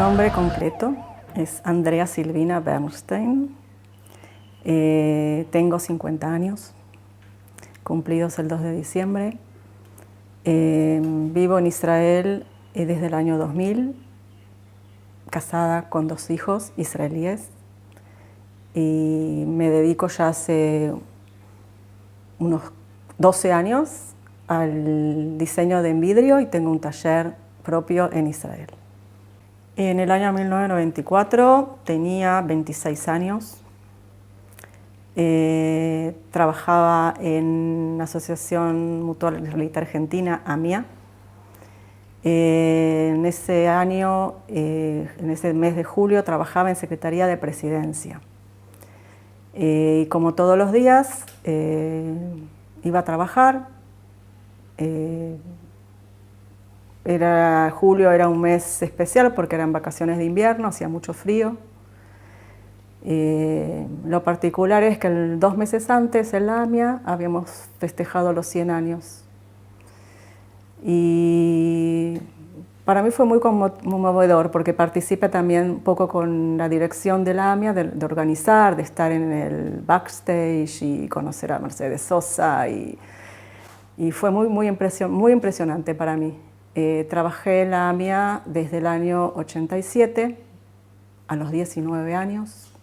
nombre completo es Andrea Silvina Bernstein. Tengo 50 años, cumplidos el 2 de diciembre. Vivo en Israel desde el año 2000, casada con 2 hijos israelíes. Y me dedico ya hace unos 12 años al diseño de vidrio y tengo un taller propio en Israel. En el año 1994 tenía 26 años. Trabajaba en la Asociación Mutual Israelita Argentina, AMIA. En ese año, en ese mes de julio, trabajaba en Secretaría de Presidencia. Y como todos los días, iba a trabajar. Julio era un mes especial porque eran vacaciones de invierno, hacía mucho frío. Lo particular es que 2 meses antes en la AMIA habíamos festejado los 100 años. Y para mí fue muy conmovedor porque participé también un poco con la dirección de la AMIA, de organizar, de estar en el backstage y conocer a Mercedes Sosa. Y fue muy impresionante para mí. Trabajé en la AMIA desde el año 87 a los 19 años,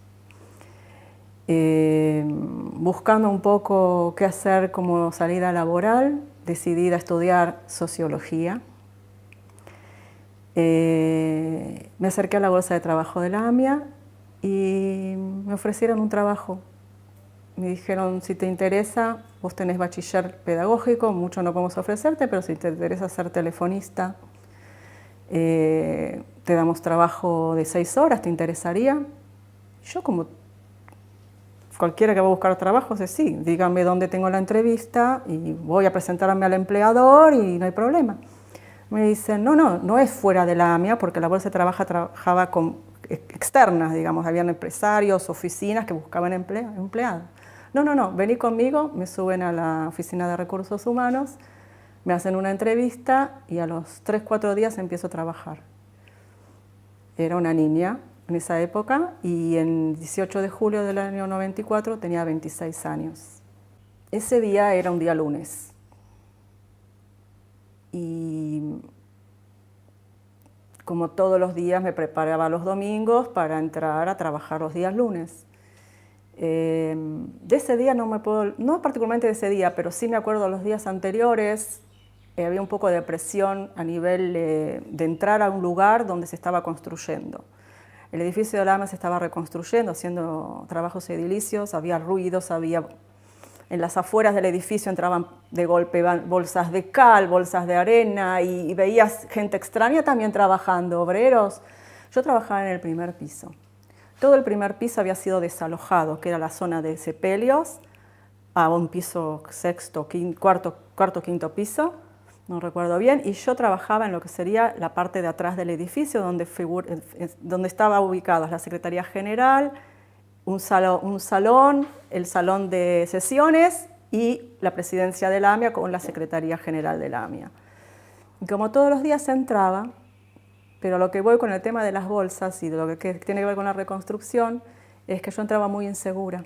buscando un poco qué hacer como salida laboral. Decidí estudiar sociología. Me acerqué a la bolsa de trabajo de la AMIA y me ofrecieron un trabajo. Me dijeron, si te interesa, vos tenés bachiller pedagógico, mucho no podemos ofrecerte, pero si te interesa ser telefonista, te damos trabajo de 6 horas, ¿te interesaría? Yo, como cualquiera que va a buscar trabajo, dice, sí, díganme dónde tengo la entrevista y voy a presentarme al empleador y no hay problema. Me dicen, no es fuera de la AMIA, porque la bolsa de trabajo trabajaba con externas, digamos, habían empresarios, oficinas que buscaban empleados. No, vení conmigo, me suben a la oficina de recursos humanos, me hacen una entrevista y a los 3-4 días empiezo a trabajar. Era una niña en esa época y en 18 de julio del año 94 tenía 26 años. Ese día era un día lunes y como todos los días me preparaba los domingos para entrar a trabajar los días lunes. De ese día no particularmente de ese día, pero sí me acuerdo los días anteriores. Había un poco de presión a nivel de entrar a un lugar donde se estaba construyendo. El edificio de la AMIA se estaba reconstruyendo, haciendo trabajos edilicios, había ruidos, en las afueras del edificio entraban de golpe bolsas de cal, bolsas de arena y veías gente extraña también trabajando, obreros. Yo trabajaba en el primer piso. Todo el primer piso había sido desalojado, que era la zona de sepelios, a un piso cuarto, quinto piso, no recuerdo bien, y yo trabajaba en lo que sería la parte de atrás del edificio, donde estaba ubicada la Secretaría General, un salón, el salón de sesiones y la presidencia de la AMIA con la Secretaría General de la AMIA. Y como todos los días entraba, pero lo que voy con el tema de las bolsas y de lo que tiene que ver con la reconstrucción es que yo entraba muy insegura.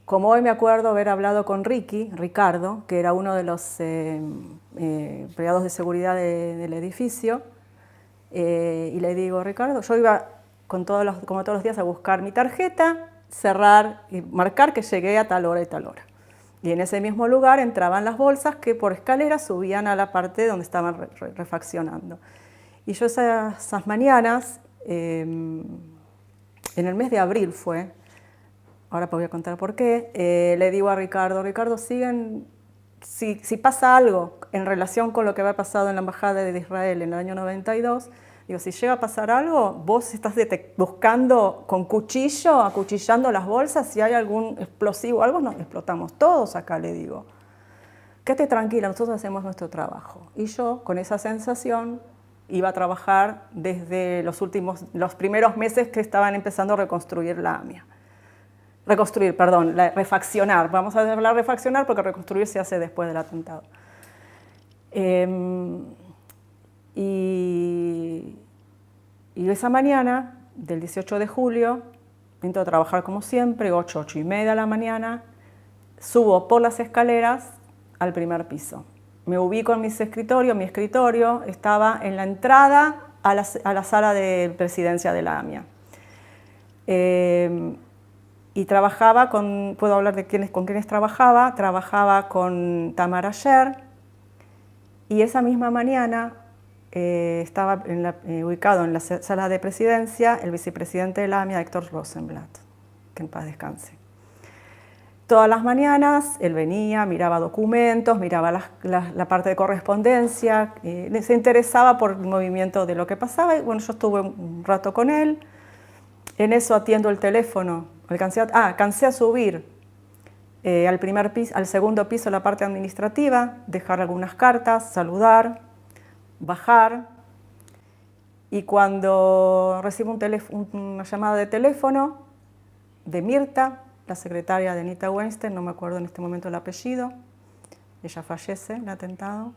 Como hoy me acuerdo haber hablado con Ricardo, que era uno de los empleados de seguridad del edificio, y le digo, Ricardo, yo iba como todos los días a buscar mi tarjeta, cerrar y marcar que llegué a tal hora y tal hora. Y en ese mismo lugar entraban las bolsas que por escaleras subían a la parte donde estaban refaccionando. Y yo esas mañanas, en el mes de abril fue, ahora voy a contar por qué, le digo a Ricardo, si pasa algo en relación con lo que había pasado en la Embajada de Israel en el año 92, digo, si llega a pasar algo, vos estás buscando con cuchillo, acuchillando las bolsas, si hay algún explosivo o algo, nos explotamos todos acá, le digo. Quédate tranquila, nosotros hacemos nuestro trabajo. Y yo, con esa sensación, iba a trabajar desde los primeros meses que estaban empezando a reconstruir la AMIA. Refaccionar. Vamos a hablar de refaccionar porque reconstruir se hace después del atentado. Y Y esa mañana, del 18 de julio, entro a trabajar como siempre, 8:30 de la mañana, subo por las escaleras al primer piso. Me ubico en mi escritorio estaba en la entrada a la sala de presidencia de la AMIA. Y trabajaba puedo hablar de con quiénes trabajaba con Tamara Scher, y esa misma mañana estaba ubicado en la sala de presidencia el vicepresidente de la AMIA, Héctor Rosenblatt, que en paz descanse. Todas las mañanas él venía, miraba documentos, miraba la parte de correspondencia, se interesaba por el movimiento de lo que pasaba, y bueno, yo estuve un rato con él. En eso atiendo el teléfono, alcancé a subir al segundo piso, la parte administrativa, dejar algunas cartas, saludar, bajar, y cuando recibo una llamada de teléfono de Mirta, la secretaria de Anita Weinstein, no me acuerdo en este momento el apellido, ella fallece en el atentado,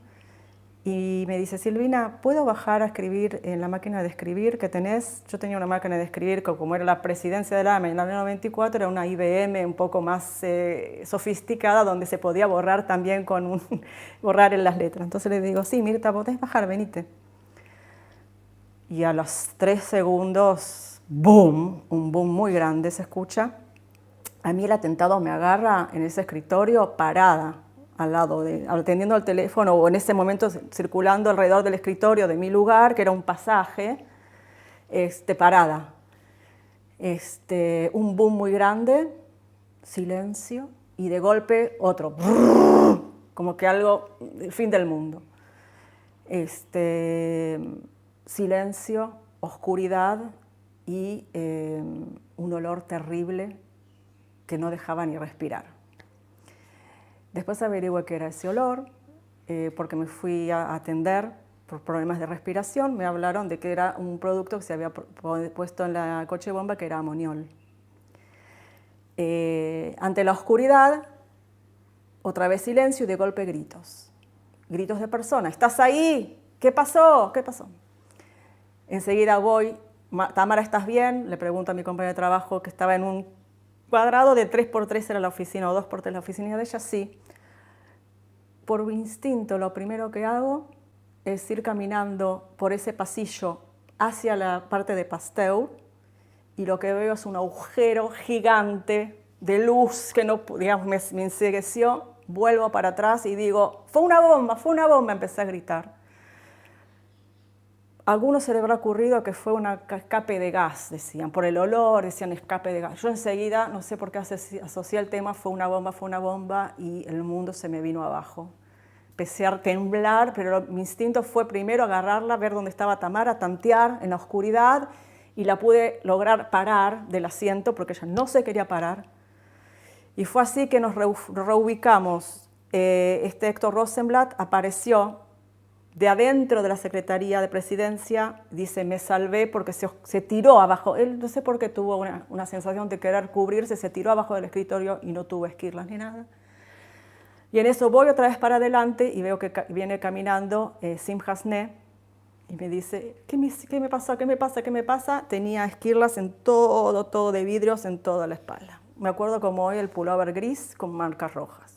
y me dice: Silvina, ¿puedo bajar a escribir en la máquina de escribir que tenés? Yo tenía una máquina de escribir que, como era la presidencia de la AMIA en el año 94, era una IBM un poco más sofisticada, donde se podía borrar también borrar en las letras. Entonces le digo: sí, Mirta, podés bajar, venite. Y a los 3 segundos, ¡boom! Un boom muy grande se escucha. A mí el atentado me agarra en ese escritorio parada, al lado atendiendo al teléfono, o en ese momento circulando alrededor del escritorio de mi lugar, que era un pasaje, parada. Un boom muy grande, silencio, y de golpe otro, como que algo, el fin del mundo. Silencio, oscuridad y un olor terrible que no dejaba ni respirar. Después averigüé qué era ese olor, porque me fui a atender por problemas de respiración. Me hablaron de que era un producto que se había puesto en la coche bomba, que era amoniol. Ante la oscuridad, otra vez silencio y de golpe gritos. Gritos de personas: ¿estás ahí? ¿Qué pasó? ¿Qué pasó? Enseguida voy: Tamara, ¿estás bien? Le pregunto a mi compañera de trabajo, que estaba en un cuadrado de 3x3 era la oficina, o 2x3 la oficina de ella. Sí. Por instinto, lo primero que hago es ir caminando por ese pasillo hacia la parte de Pasteur, y lo que veo es un agujero gigante de luz que no, digamos, me encegueció. Vuelvo para atrás y digo: fue una bomba, empecé a gritar. A algunos se les habrá ocurrido que fue un escape de gas, decían, por el olor, decían escape de gas. Yo enseguida, no sé por qué asocié el tema, fue una bomba, y el mundo se me vino abajo. Empecé a temblar, pero mi instinto fue primero agarrarla, ver dónde estaba Tamara, tantear en la oscuridad, y la pude lograr parar del asiento, porque ella no se quería parar. Y fue así que nos reubicamos. Héctor Rosenblatt apareció de adentro de la Secretaría de Presidencia, dice: me salvé porque se tiró abajo. Él, no sé por qué, tuvo una sensación de querer cubrirse, se tiró abajo del escritorio y no tuvo esquirlas ni nada. Y en eso voy otra vez para adelante y veo que viene caminando Simha Sne, y me dice: ¿Qué me pasa? ¿Qué me pasa? ¿Qué me pasa? Tenía esquirlas en todo de vidrios en toda la espalda. Me acuerdo como hoy, el pullover gris con marcas rojas.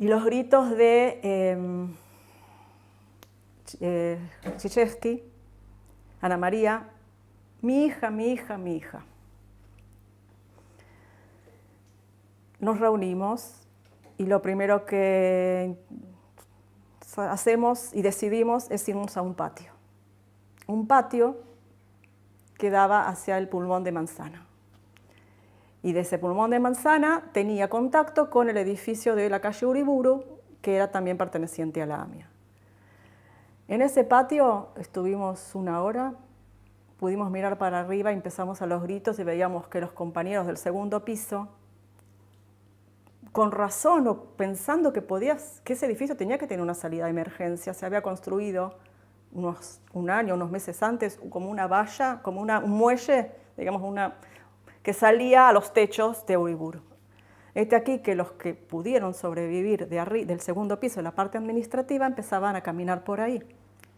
Y los gritos de Chichevsky, Ana María: mi hija, mi hija, mi hija. Nos reunimos y lo primero que hacemos y decidimos es irnos a un patio. Un patio que daba hacia el pulmón de manzana. Y de ese pulmón de manzana tenía contacto con el edificio de la calle Uriburu, que era también perteneciente a la AMIA. En ese patio estuvimos 1 hora, pudimos mirar para arriba y empezamos a los gritos y veíamos que los compañeros del segundo piso, con razón o pensando que ese edificio tenía que tener una salida de emergencia, se había construido un año, unos meses antes, como una valla, como un muelle, digamos, que salía a los techos de Uriburu. Aquí que los que pudieron sobrevivir del segundo piso, la parte administrativa, empezaban a caminar por ahí.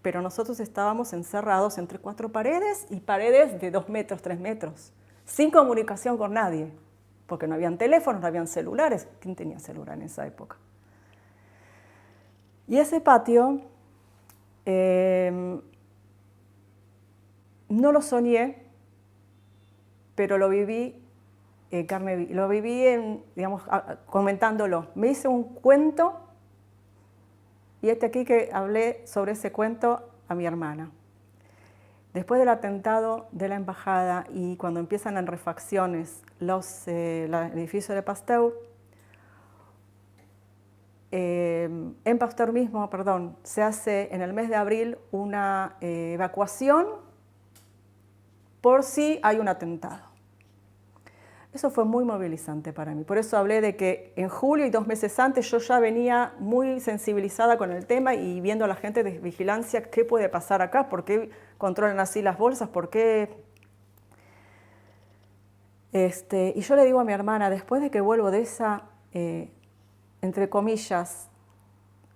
pero nosotros estábamos encerrados entre 4 paredes y paredes de 2 metros, 3 metros, sin comunicación con nadie, porque no habían teléfonos, no habían celulares. ¿Quién tenía celular en esa época? Y ese patio no lo soñé, pero lo viví lo viví digamos, comentándolo. Me hice un cuento y aquí que hablé sobre ese cuento a mi hermana. Después del atentado de la embajada y cuando empiezan las refacciones el edificio de Pasteur, en Pasteur mismo, se hace en el mes de abril una evacuación por si hay un atentado. Eso fue muy movilizante para mí. Por eso hablé de que en julio y 2 meses antes yo ya venía muy sensibilizada con el tema y viendo a la gente de vigilancia qué puede pasar acá, por qué controlan así las bolsas, por qué... Y yo le digo a mi hermana, después de que vuelvo de esa, entre comillas,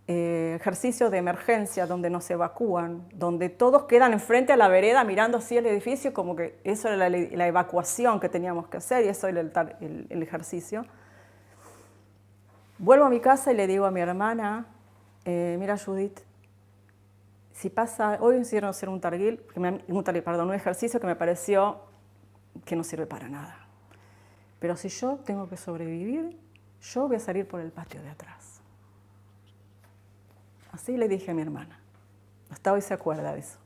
ejercicio de emergencia donde nos evacúan, donde todos quedan enfrente a la vereda mirando así el edificio, como que eso era la evacuación que teníamos que hacer y eso era el ejercicio. Vuelvo a mi casa y le digo a mi hermana, mira Judith, si pasa, hoy hicieron hacer un ejercicio que me pareció que no sirve para nada. Pero si yo tengo que sobrevivir, yo voy a salir por el patio de atrás. Así le dije a mi hermana. Hasta hoy se acuerda de eso.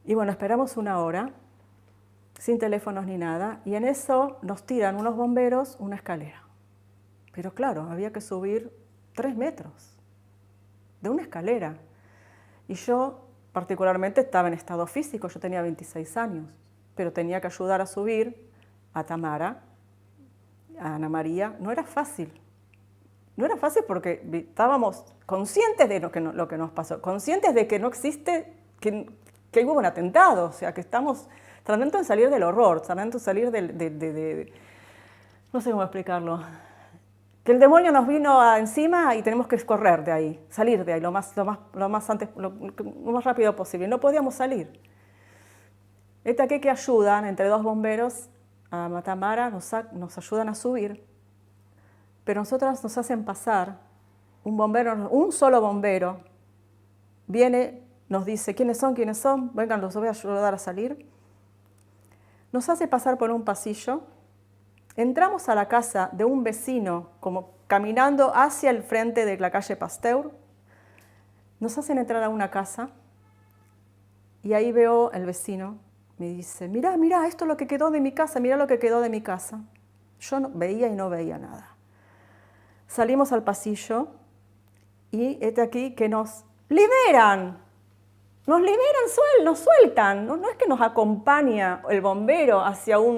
Y bueno, esperamos 1 hora, sin teléfonos ni nada, y en eso nos tiran unos bomberos una escalera. Pero claro, había que subir 3 metros de una escalera. Y yo particularmente estaba en estado físico, yo tenía 26 años, pero tenía que ayudar a subir a Tamara, a Ana María. No era fácil. No era fácil porque estábamos conscientes de lo que nos pasó, conscientes de que no existe, que hubo un atentado, o sea, que estamos tratando de salir del horror, tratando de salir no sé cómo explicarlo, que el demonio nos vino encima y tenemos que correr de ahí, salir de ahí lo más rápido posible. No podíamos salir. Aquí que ayudan, entre 2 bomberos, a Tamara, nos ayudan a subir. Pero nosotros nos hacen pasar, un solo bombero, viene, nos dice quiénes son, vengan, los voy a ayudar a salir. Nos hace pasar por un pasillo, entramos a la casa de un vecino, como caminando hacia el frente de la calle Pasteur, nos hacen entrar a una casa y ahí veo el vecino, me dice, mirá, esto es lo que quedó de mi casa, mirá lo que quedó de mi casa. Yo veía y no veía nada. Salimos al pasillo y aquí que nos liberan. Nos liberan, nos sueltan. No es que nos acompaña el bombero hacia no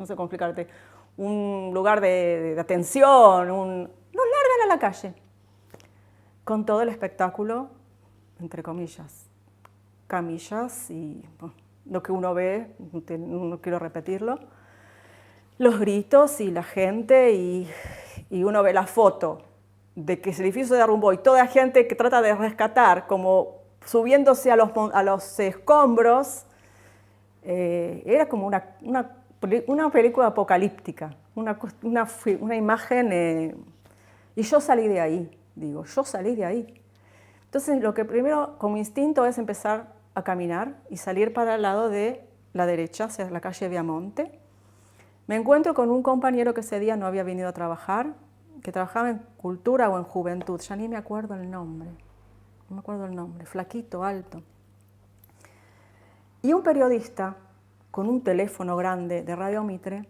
sé cómo explicarte, un lugar de atención. Nos largan a la calle. Con todo el espectáculo, entre comillas, camillas y lo que uno ve, no quiero repetirlo. Los gritos y la gente y uno ve la foto de que ese edificio se derrumbó y toda la gente que trata de rescatar como subiéndose a los escombros, era como una película apocalíptica, una imagen, y yo salí de ahí, yo salí de ahí. Entonces lo que primero como instinto es empezar a caminar y salir para el lado de la derecha, hacia la calle Viamonte. Me encuentro con un compañero que ese día no había venido a trabajar, que trabajaba en cultura o en juventud, ya ni me acuerdo el nombre, flaquito, alto. Y un periodista con un teléfono grande de Radio Mitre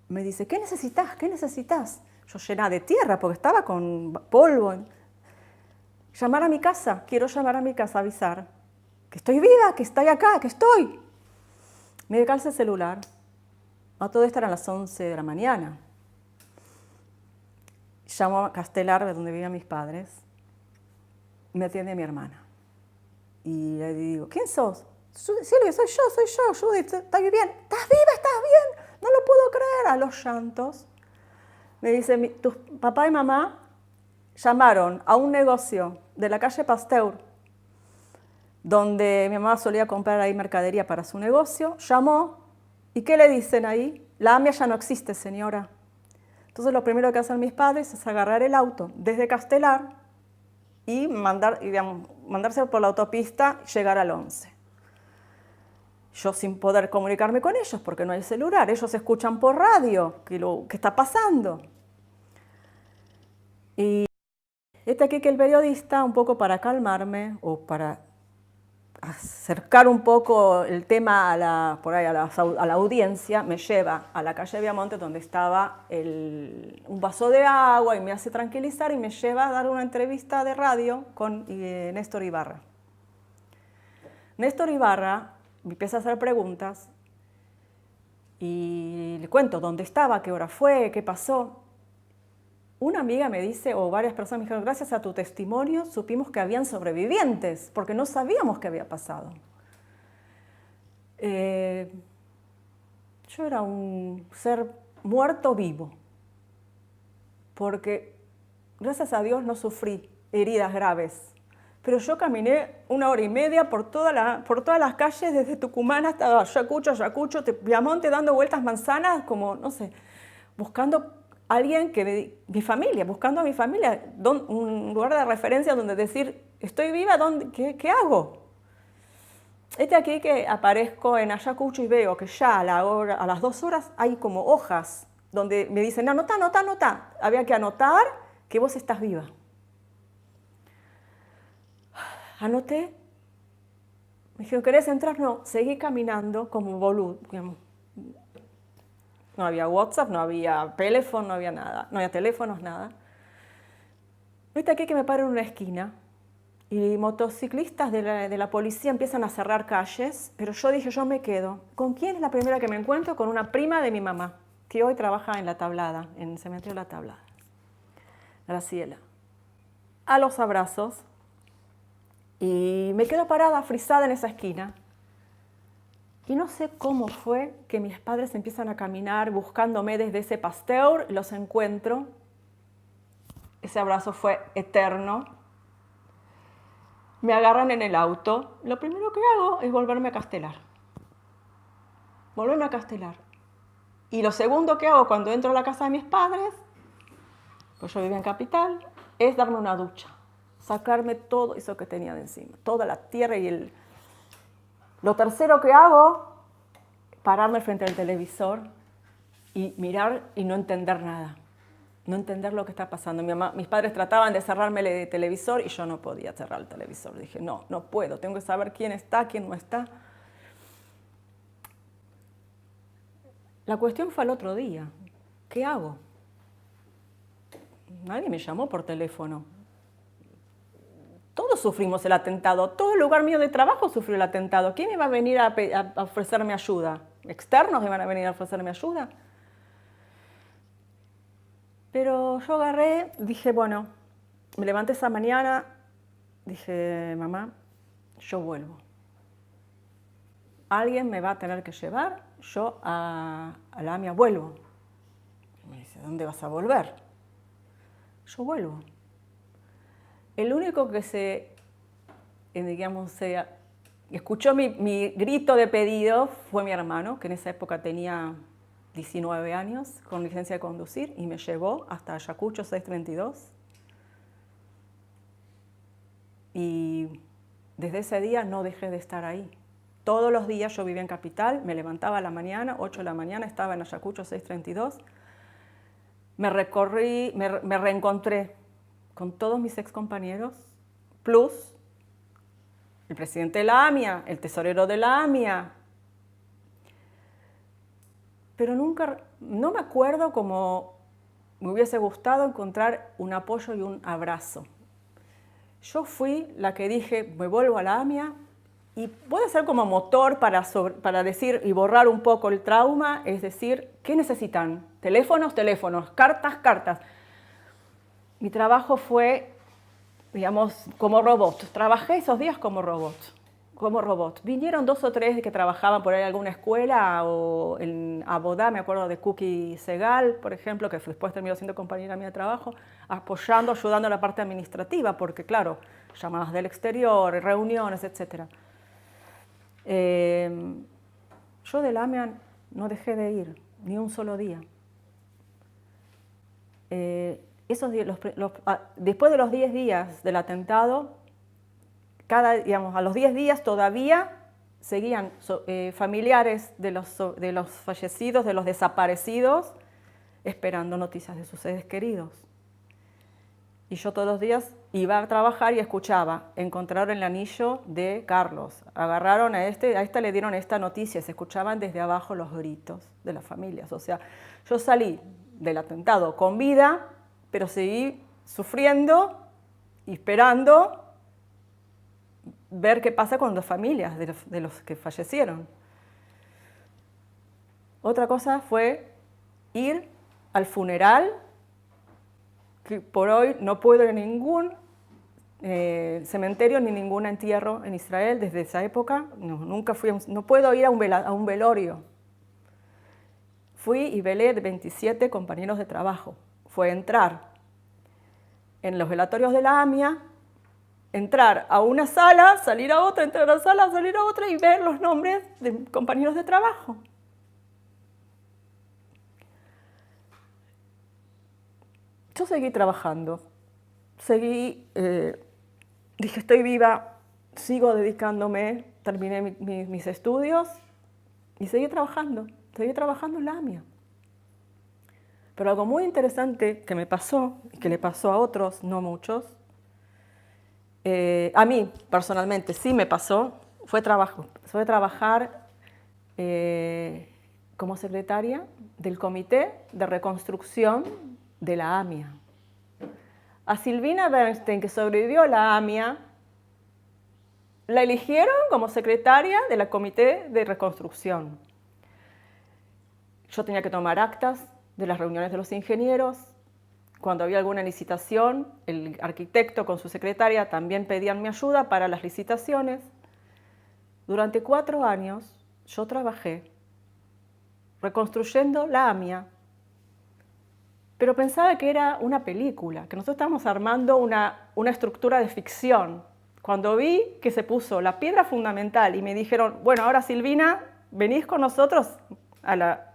me dice, ¿qué necesitas? ¿Qué necesitas? Yo llena de tierra porque estaba con polvo. Llamar a mi casa, quiero llamar a mi casa, avisar que estoy viva, que estoy acá, que estoy. Me calza el celular. A todo esto eran las 11 de la mañana. Llamo a Castelar, de donde vivían mis padres. Me atiende mi hermana. Y le digo, ¿quién sos? Silvia, soy yo, Judith, ¿estás bien? ¿Estás viva? ¿Estás bien? No lo puedo creer. A los llantos. Me dice, tu papá y mamá llamaron a un negocio de la calle Pasteur, donde mi mamá solía comprar ahí mercadería para su negocio, llamó, ¿y qué le dicen ahí? La AMIA ya no existe, señora. Entonces lo primero que hacen mis padres es agarrar el auto desde Castelar y mandarse por la autopista y llegar al 11. Yo sin poder comunicarme con ellos porque no hay celular, ellos escuchan por radio qué está pasando. Y aquí que el periodista, un poco para calmarme o para acercar un poco el tema a la audiencia, me lleva a la calle Viamonte donde estaba un vaso de agua y me hace tranquilizar y me lleva a dar una entrevista de radio con Néstor Ibarra. Néstor Ibarra me empieza a hacer preguntas y le cuento dónde estaba, qué hora fue, qué pasó. Una amiga me dice, o varias personas me dijeron, gracias a tu testimonio supimos que habían sobrevivientes, porque no sabíamos qué había pasado. Yo era un ser muerto vivo, porque gracias a Dios no sufrí heridas graves. Pero yo caminé 1 hora y media por todas las calles, desde Tucumán hasta Ayacucho, Viamonte, dando vueltas manzanas, como, no sé, buscando alguien buscando a mi familia, un lugar de referencia donde decir, estoy viva, ¿qué hago? Aquí que aparezco en Ayacucho y veo que ya a las 2 horas hay como hojas donde me dicen, anota. Había que anotar que vos estás viva. Anoté. Me dijeron, ¿querés entrar? No, seguí caminando como boludo. No había WhatsApp, no había teléfono, no había nada. No había teléfonos, nada. Viste aquí que me paro en una esquina y motociclistas de la policía empiezan a cerrar calles, pero yo dije, yo me quedo. ¿Con quién es la primera que me encuentro? Con una prima de mi mamá, que hoy trabaja en La Tablada, en el cementerio La Tablada. Graciela. A los abrazos. Y me quedo parada, frisada en esa esquina. Y no sé cómo fue que mis padres empiezan a caminar buscándome desde ese Pasteur, los encuentro. Ese abrazo fue eterno. Me agarran en el auto. Lo primero que hago es volverme a Castelar. Y lo segundo que hago cuando entro a la casa de mis padres, pues yo vivía en Capital, es darme una ducha. Sacarme todo eso que tenía de encima, toda la tierra y Lo tercero que hago, pararme frente al televisor y mirar y no entender nada, no entender lo que está pasando. Mis padres trataban de cerrarme el televisor y yo no podía cerrar el televisor. Dije, no puedo, tengo que saber quién está, quién no está. La cuestión fue al otro día, ¿qué hago? Nadie me llamó por teléfono. Todos sufrimos el atentado, todo el lugar mío de trabajo sufrió el atentado. ¿Quién iba a venir a ofrecerme ayuda? ¿Externos iban a venir a ofrecerme ayuda? Pero yo agarré, dije, bueno, me levanté esa mañana, dije, mamá, yo vuelvo. Alguien me va a tener que llevar, yo a la AMIA vuelvo. Y me dice, ¿dónde vas a volver? Yo vuelvo. El único que escuchó mi grito de pedido fue mi hermano, que en esa época tenía 19 años, con licencia de conducir, y me llevó hasta Ayacucho 632. Y desde ese día no dejé de estar ahí. Todos los días yo vivía en Capital, me levantaba a la mañana, 8 de la mañana, estaba en Ayacucho 632. Me reencontré con todos mis excompañeros, plus el presidente de la AMIA, el tesorero de la AMIA. Pero no me acuerdo como me hubiese gustado encontrar un apoyo y un abrazo. Yo fui la que dije, me vuelvo a la AMIA, y puede ser como motor para decir y borrar un poco el trauma, es decir, ¿qué necesitan? Teléfonos, cartas. Mi trabajo fue, digamos, como robot. Trabajé esos días como robot. como robot. Vinieron 2 o 3 que trabajaban por ahí en alguna escuela o en Abodá, me acuerdo de Cookie Segal, por ejemplo, que después terminó siendo compañera mía de trabajo, apoyando, ayudando a la parte administrativa, porque claro, llamadas del exterior, reuniones, etc. Yo del AMIA no dejé de ir, ni un solo día. Esos días, después de los 10 días del atentado, a los 10 días todavía seguían familiares de los fallecidos, de los desaparecidos, esperando noticias de sus seres queridos. Y yo todos los días iba a trabajar y escuchaba, encontraron el anillo de Carlos, agarraron a esta le dieron esta noticia, se escuchaban desde abajo los gritos de las familias. O sea, yo salí del atentado con vida, pero seguí sufriendo y esperando ver qué pasa con las familias de los que fallecieron. Otra cosa fue ir al funeral, que por hoy no puedo ir a ningún cementerio ni ningún entierro en Israel desde esa época. Nunca fui, no puedo ir a un velorio. Fui y velé de 27 compañeros de trabajo. Fue entrar en los velatorios de la AMIA, entrar a una sala, salir a otra, entrar a la sala, salir a otra y ver los nombres de compañeros de trabajo. Yo seguí trabajando, dije estoy viva, sigo dedicándome, terminé mis estudios y seguí trabajando en la AMIA. Pero algo muy interesante que me pasó, y que le pasó a otros, no muchos, a mí personalmente sí me pasó, fue trabajar como secretaria del Comité de Reconstrucción de la AMIA. A Silvina Bernstein, que sobrevivió a la AMIA, la eligieron como secretaria del Comité de Reconstrucción. Yo tenía que tomar actas de las reuniones de los ingenieros. Cuando había alguna licitación, el arquitecto con su secretaria también pedían mi ayuda para las licitaciones. Durante 4 años yo trabajé reconstruyendo la AMIA, pero pensaba que era una película, que nosotros estábamos armando una estructura de ficción. Cuando vi que se puso la piedra fundamental y me dijeron, bueno, ahora Silvina, venís con nosotros a la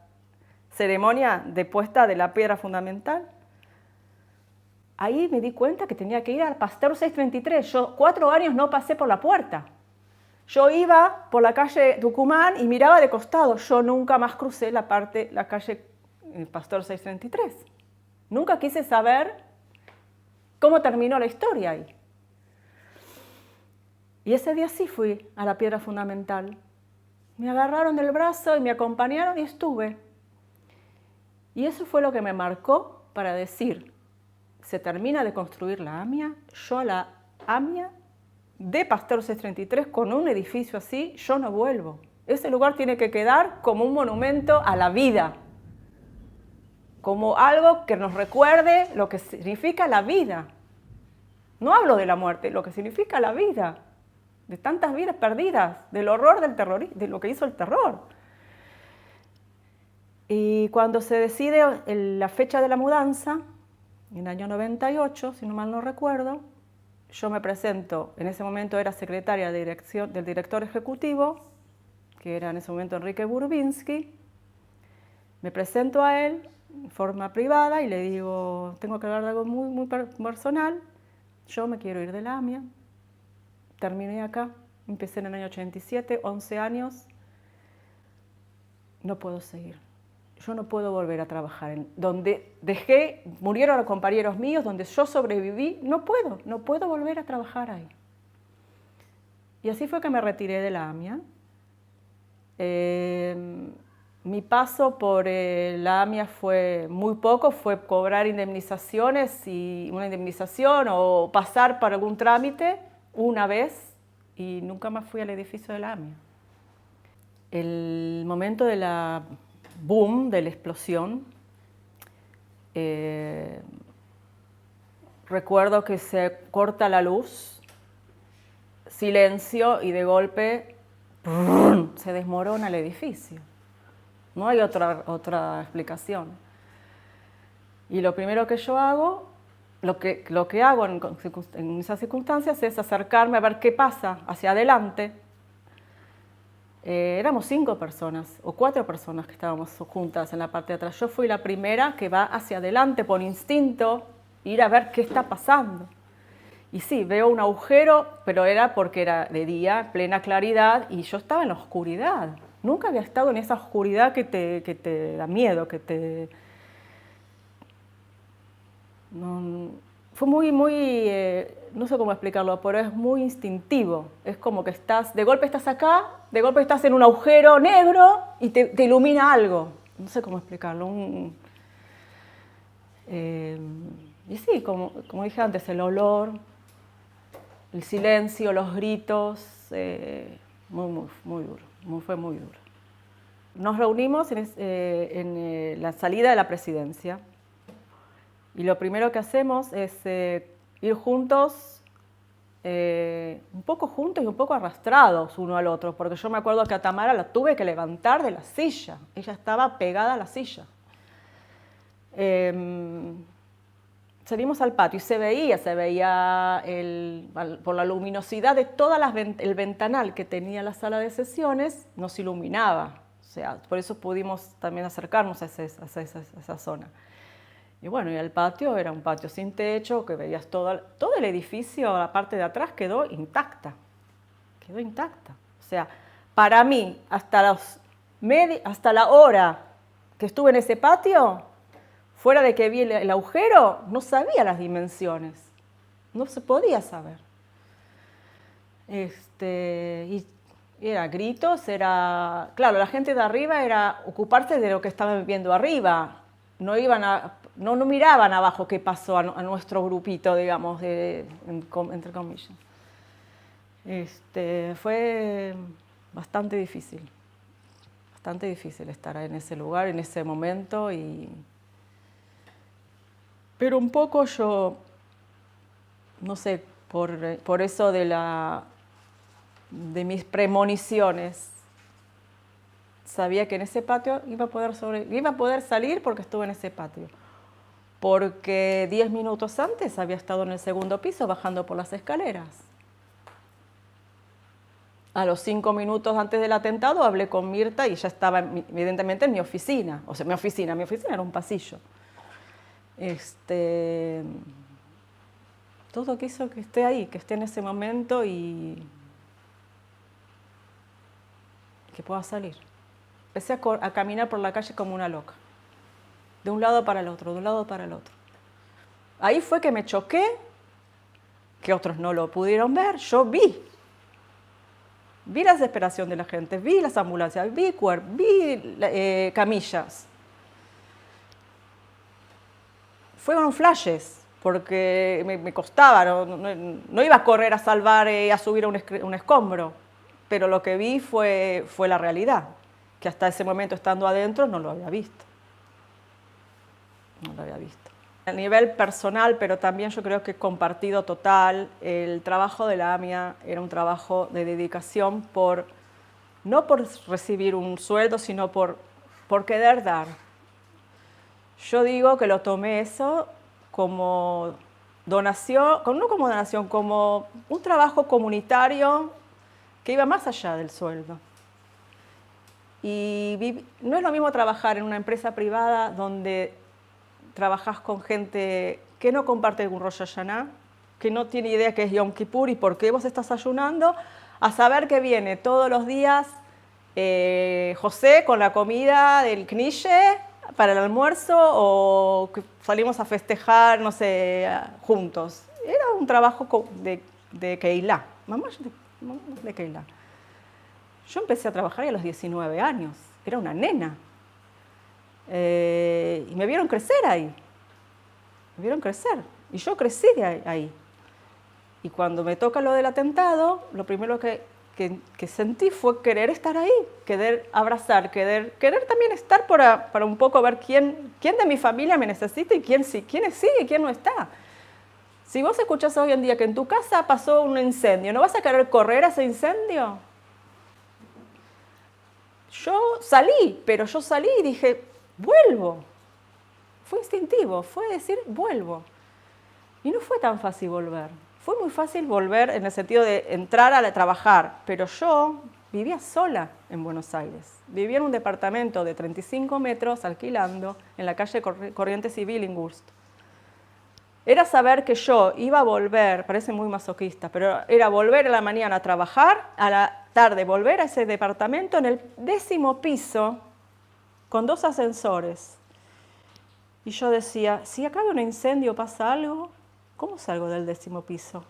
ceremonia de puesta de la piedra fundamental, ahí me di cuenta que tenía que ir al Pasteur 633. Yo 4 años no pasé por la puerta. Yo iba por la calle Tucumán y miraba de costado. Yo nunca más crucé la calle Pasteur 633. Nunca quise saber cómo terminó la historia ahí. Y ese día sí fui a la piedra fundamental. Me agarraron del brazo y me acompañaron y estuve. Y eso fue lo que me marcó para decir, se termina de construir la AMIA, yo a la AMIA de Pasteur 633 con un edificio así, yo no vuelvo. Ese lugar tiene que quedar como un monumento a la vida, como algo que nos recuerde lo que significa la vida. No hablo de la muerte, lo que significa la vida, de tantas vidas perdidas, del horror del terrorismo, de lo que hizo el terror. Y cuando se decide la fecha de la mudanza, en el año 98, si no mal no recuerdo, yo me presento, en ese momento era secretaria de dirección del director ejecutivo, que era en ese momento Enrique Burbinsky, me presento a él en forma privada y le digo, tengo que hablar de algo muy personal, yo me quiero ir de la AMIA, terminé acá, empecé en el año 87, 11 años, no puedo seguir. Yo no puedo volver a trabajar donde murieron los compañeros míos, donde yo sobreviví, no puedo volver a trabajar ahí. Y así fue que me retiré de la AMIA. Mi paso por la AMIA fue muy poco, fue cobrar indemnizaciones y una indemnización o pasar por algún trámite una vez y nunca más fui al edificio de la AMIA. El momento de la boom, de la explosión, recuerdo que se corta la luz, silencio y de golpe se desmorona el edificio. No hay otra explicación. Y lo primero que yo hago, lo que hago en esas circunstancias es acercarme a ver qué pasa hacia adelante. Éramos 5 personas o 4 personas que estábamos juntas en la parte de atrás. Yo fui la primera que va hacia adelante por instinto, ir a ver qué está pasando. Y sí, veo un agujero, pero era porque era de día, plena claridad, y yo estaba en la oscuridad. Nunca había estado en esa oscuridad que te da miedo, No, fue muy, no sé cómo explicarlo, pero es muy instintivo. Es como que de golpe estás acá, de golpe estás en un agujero negro y te ilumina algo. No sé cómo explicarlo. Y sí, como dije antes, el olor, el silencio, los gritos, muy duro, fue muy duro. Nos reunimos en la salida de la presidencia. Y lo primero que hacemos es ir juntos, un poco juntos y un poco arrastrados uno al otro, porque yo me acuerdo que a Tamara la tuve que levantar de la silla, ella estaba pegada a la silla. Salimos al patio y se veía por la luminosidad de el ventanal que tenía la sala de sesiones, nos iluminaba, o sea, por eso pudimos también acercarnos a esa zona. Y bueno, y el patio era un patio sin techo, que veías todo el edificio, la parte de atrás quedó intacta. O sea, para mí, hasta la hora que estuve en ese patio, fuera de que vi el agujero, no sabía las dimensiones. No se podía saber. Y era gritos, claro, la gente de arriba era ocuparse de lo que estaban viendo arriba. No miraban abajo qué pasó a nuestro grupito, digamos, entre comillas. Fue bastante difícil estar en ese lugar, en ese momento. Pero un poco yo, no sé, por eso de mis premoniciones, sabía que en ese patio iba a poder salir porque estuve en ese patio. Porque 10 minutos antes había estado en el segundo piso bajando por las escaleras. A los 5 minutos antes del atentado hablé con Mirta y ya estaba evidentemente en mi oficina. O sea, mi oficina era un pasillo. Todo quiso que esté ahí, que esté en ese momento y que pueda salir. Empecé a caminar por la calle como una loca. De un lado para el otro, de un lado para el otro. Ahí fue que me choqué, que otros no lo pudieron ver, yo vi la desesperación de la gente, vi las ambulancias, vi camillas. Fueron flashes, porque me costaba, no iba a correr a salvar, a subir a un escombro, pero lo que vi fue la realidad, que hasta ese momento estando adentro no lo había visto. A nivel personal, pero también yo creo que compartido total, el trabajo de la AMIA era un trabajo de dedicación no por recibir un sueldo, sino por querer dar. Yo digo que lo tomé eso como donación, no como donación, como un trabajo comunitario que iba más allá del sueldo. Y no es lo mismo trabajar en una empresa privada donde trabajas con gente que no comparte un Rosh Hashanah, que no tiene idea qué es Yom Kippur y por qué vos estás ayunando, a saber que viene todos los días José con la comida del Knishe para el almuerzo o que salimos a festejar, no sé, juntos. Era un trabajo de Keilah, mamá de Keilah. Yo empecé a trabajar a los 19 años, era una nena. Y me vieron crecer ahí, y yo crecí ahí. Y cuando me toca lo del atentado, lo primero que sentí fue querer estar ahí, querer abrazar, querer también estar para un poco ver quién de mi familia me necesita y quién sigue y quién no está. Si vos escuchás hoy en día que en tu casa pasó un incendio, ¿no vas a querer correr a ese incendio? Yo salí, pero yo salí y dije, vuelvo. Fue instintivo, fue decir, vuelvo. Y no fue tan fácil volver. Fue muy fácil volver en el sentido de entrar a trabajar, pero yo vivía sola en Buenos Aires. Vivía en un departamento de 35 metros alquilando en la calle Corrientes y Billinghurst. Era saber que yo iba a volver, parece muy masoquista, pero era volver a la mañana a trabajar, a la tarde volver a ese departamento en el 10º piso con 2 ascensores. Y yo decía, si acá hay un incendio, pasa algo, ¿cómo salgo del 10º piso?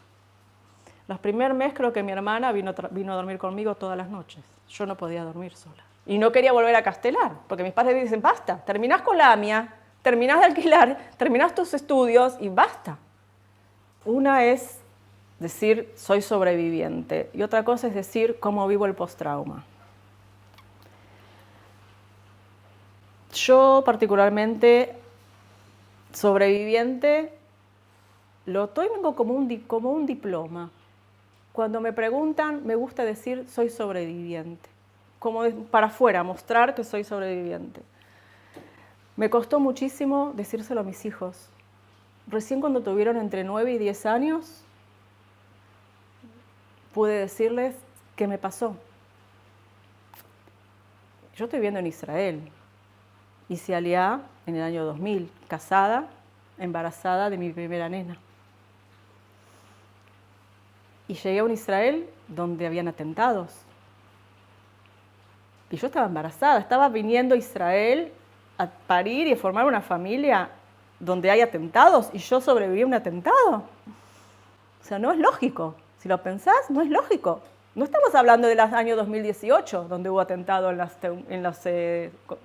Los primeros meses creo que mi hermana vino a dormir conmigo todas las noches. Yo no podía dormir sola. Y no quería volver a Castelar, porque mis padres dicen, basta, terminás con la AMIA, terminás de alquilar, terminás tus estudios y basta. Una es decir, soy sobreviviente, y otra cosa es decir, cómo vivo el postrauma. Yo particularmente, sobreviviente, lo tengo como un diploma. Cuando me preguntan, me gusta decir, soy sobreviviente. Como para afuera, mostrar que soy sobreviviente. Me costó muchísimo decírselo a mis hijos. Recién cuando tuvieron entre 9 y 10 años, pude decirles qué me pasó. Yo estoy viviendo en Israel. Hice Aliá en el año 2000, casada, embarazada de mi primera nena. Y llegué a un Israel donde habían atentados. Y yo estaba embarazada, estaba viniendo a Israel a parir y a formar una familia donde hay atentados y yo sobreviví a un atentado. O sea, no es lógico. Si lo pensás, no es lógico. No estamos hablando del año 2018, donde hubo atentados en los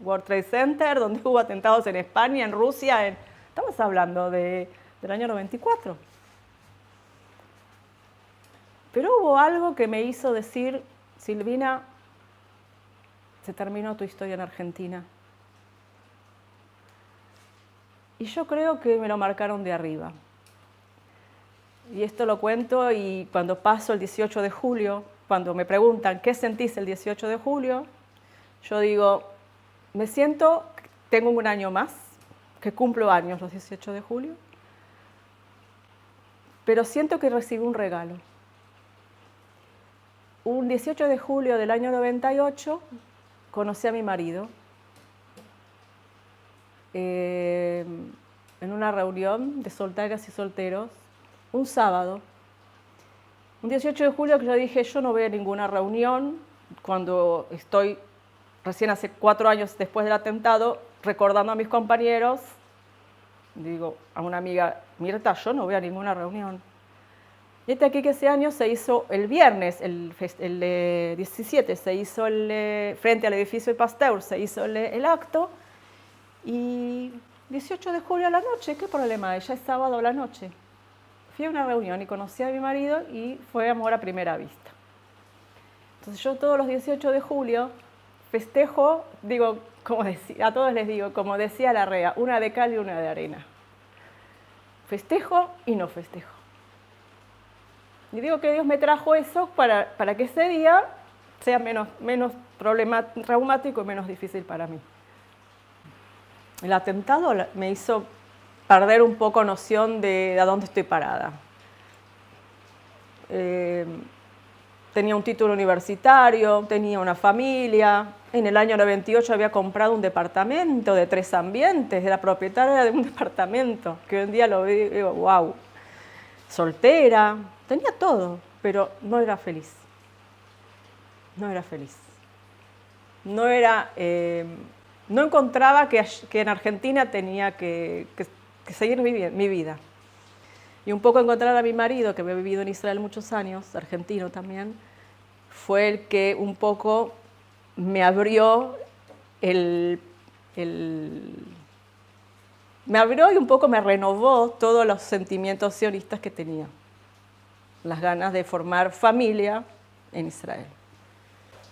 World Trade Center, donde hubo atentados en España, en Rusia. Estamos hablando del año 94. Pero hubo algo que me hizo decir, Silvina, se terminó tu historia en Argentina. Y yo creo que me lo marcaron de arriba. Y esto lo cuento y cuando paso el 18 de julio, cuando me preguntan qué sentís el 18 de julio, yo digo, me siento, tengo un año más, que cumplo años los 18 de julio, pero siento que recibí un regalo. Un 18 de julio del año 98 conocí a mi marido en una reunión de solteras y solteros, un sábado. Un 18 de julio que yo dije, yo no voy a ninguna reunión cuando estoy recién hace 4 años después del atentado, recordando a mis compañeros, digo a una amiga, Mirta, yo no voy a ninguna reunión. Y aquí que ese año se hizo el viernes, el 17, se hizo frente al edificio de Pasteur, se hizo el acto, y 18 de julio a la noche, ¿qué problema hay? Ya es sábado a la noche. Fui a una reunión y conocí a mi marido y fue amor a primera vista. Entonces yo todos los 18 de julio festejo, digo, a todos les digo, como decía Larrea, una de cal y una de arena. Festejo y no festejo. Y digo que Dios me trajo eso para que ese día sea menos traumático y menos difícil para mí. El atentado me hizo perder un poco noción de a dónde estoy parada. Tenía un título universitario, tenía una familia. En el año 98 había comprado un departamento de 3 ambientes, era propietaria de un departamento, que hoy en día lo veo y digo, wow. Soltera, tenía todo, pero no era feliz. No era feliz. No encontraba que en Argentina tenía que seguir viviendo mi vida. Y un poco encontrar a mi marido, que había vivido en Israel muchos años, argentino también, fue el que un poco me abrió me abrió y un poco me renovó todos los sentimientos sionistas que tenía. Las ganas de formar familia en Israel.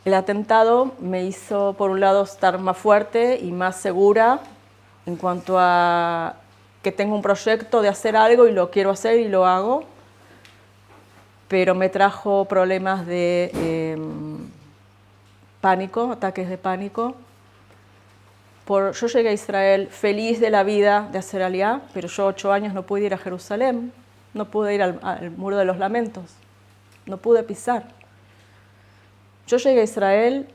El atentado me hizo, por un lado, estar más fuerte y más segura en cuanto a que tengo un proyecto de hacer algo y lo quiero hacer y lo hago, pero me trajo problemas de pánico, ataques de pánico. Yo llegué a Israel feliz de la vida de hacer Aliyá, pero yo 8 años no pude ir a Jerusalén, no pude ir al Muro de los Lamentos, no pude pisar. Yo llegué a Israel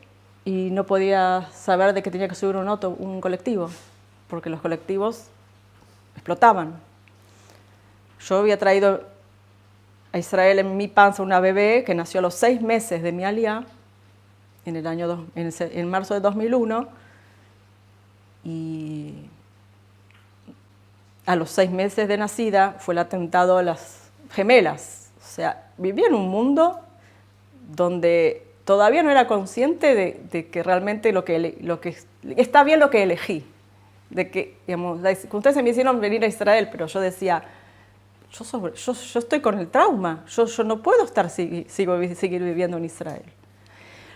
y no podía saber de que tenía que subir un colectivo, porque los colectivos explotaban. Yo había traído a Israel en mi panza una bebé que nació a los 6 meses de mi Aliyá, en marzo de 2001, y a los 6 meses de nacida fue el atentado a las gemelas. O sea, viví en un mundo donde todavía no era consciente de que realmente lo que está bien lo que elegí. De que, digamos, ustedes me hicieron venir a Israel, pero yo decía, yo estoy con el trauma, yo no puedo seguir viviendo en Israel.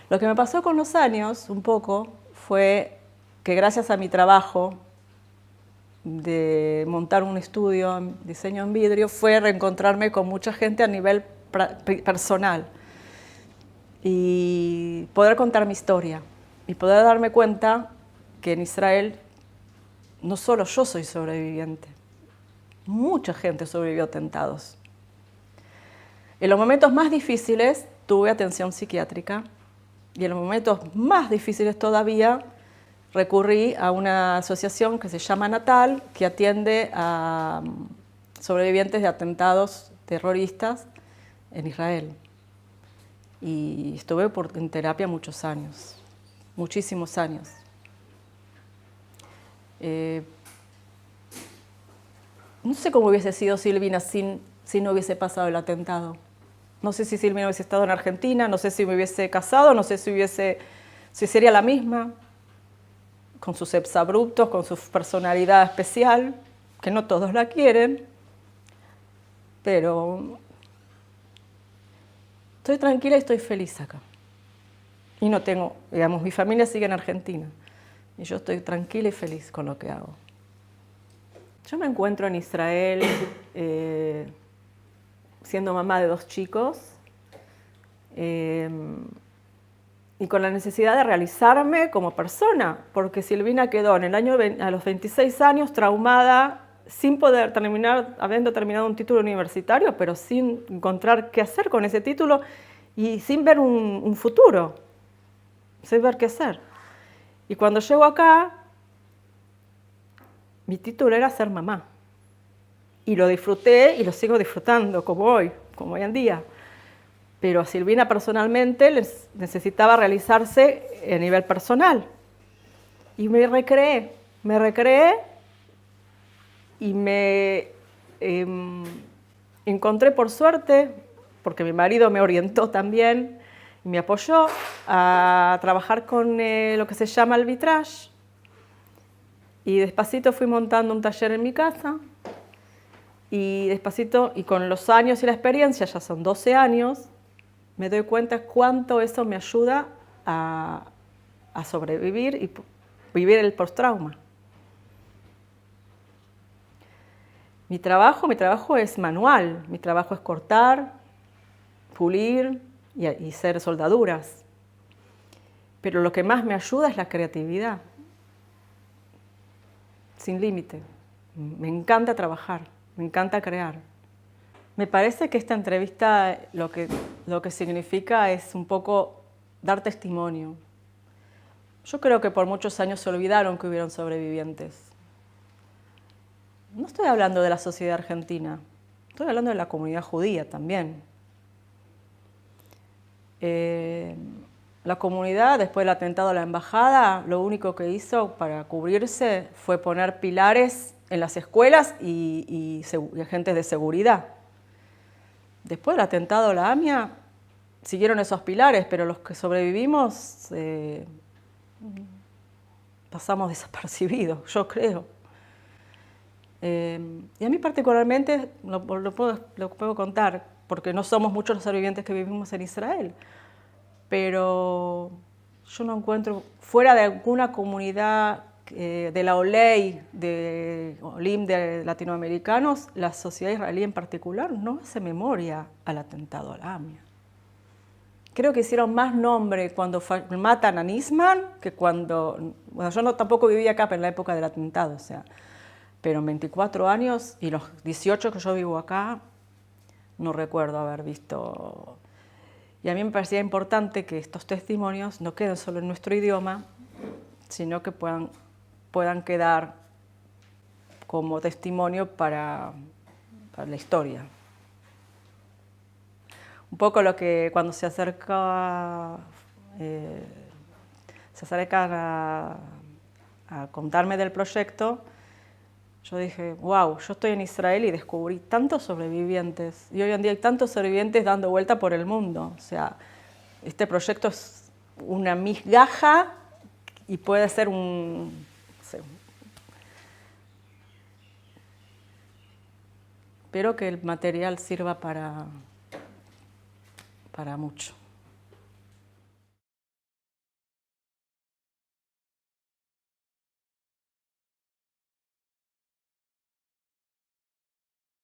Lo que me pasó con los años, un poco, fue que gracias a mi trabajo de montar un estudio en diseño en vidrio, fue reencontrarme con mucha gente a nivel personal y poder contar mi historia y poder darme cuenta que en Israel no solo yo soy sobreviviente, mucha gente sobrevivió a atentados. En los momentos más difíciles tuve atención psiquiátrica y en los momentos más difíciles todavía recurrí a una asociación que se llama Natal, que atiende a sobrevivientes de atentados terroristas en Israel. Y estuve en terapia muchos años, muchísimos años. No sé cómo hubiese sido Silvina si no hubiese pasado el atentado. No sé si Silvina hubiese estado en Argentina, no sé si me hubiese casado, no sé si sería la misma, con sus exabruptos, con su personalidad especial, que no todos la quieren, pero estoy tranquila y estoy feliz acá. Y no tengo, digamos, mi familia sigue en Argentina y yo estoy tranquila y feliz con lo que hago. Yo me encuentro en Israel siendo mamá de 2 chicos y con la necesidad de realizarme como persona, porque Silvina quedó a los 26 años traumada, sin poder habiendo terminado un título universitario, pero sin encontrar qué hacer con ese título y sin ver un futuro, sin ver qué hacer. Y cuando llego acá, mi título era ser mamá. Y lo disfruté y lo sigo disfrutando como hoy en día. Pero a Silvina personalmente necesitaba realizarse a nivel personal. Y me recreé y me encontré por suerte, porque mi marido me orientó también y me apoyó a trabajar con lo que se llama el vitrage. Y despacito fui montando un taller en mi casa y despacito, y con los años y la experiencia, ya son 12 años, me doy cuenta cuánto eso me ayuda a sobrevivir y vivir el post-trauma. Mi trabajo es manual, mi trabajo es cortar, pulir y hacer soldaduras. Pero lo que más me ayuda es la creatividad, sin límite. Me encanta trabajar, me encanta crear. Me parece que esta entrevista lo que significa es un poco dar testimonio. Yo creo que por muchos años se olvidaron que hubieron sobrevivientes. No estoy hablando de la sociedad argentina, estoy hablando de la comunidad judía también. La comunidad, después del atentado a la embajada, lo único que hizo para cubrirse fue poner pilares en las escuelas y agentes de seguridad. Después del atentado a la AMIA, siguieron esos pilares, pero los que sobrevivimos pasamos desapercibidos, yo creo. Y a mí particularmente, lo puedo contar, porque no somos muchos los sobrevivientes que vivimos en Israel, pero yo no encuentro, fuera de alguna comunidad de la OLEI, de OLIM de latinoamericanos, la sociedad israelí en particular no hace memoria al atentado al AMIA. Creo que hicieron más nombre cuando matan a Nisman que cuando... Bueno, yo tampoco vivía acá en la época del atentado, o sea, pero en 24 años y los 18 que yo vivo acá, no recuerdo haber visto... Y a mí me parecía importante que estos testimonios no queden solo en nuestro idioma, sino que puedan quedar como testimonio para la historia. Un poco lo que cuando se acercan a contarme del proyecto, yo dije, wow, yo estoy en Israel y descubrí tantos sobrevivientes. Y hoy en día hay tantos sobrevivientes dando vuelta por el mundo. O sea, este proyecto es una migaja y puede ser no sé, espero que el material sirva para mucho.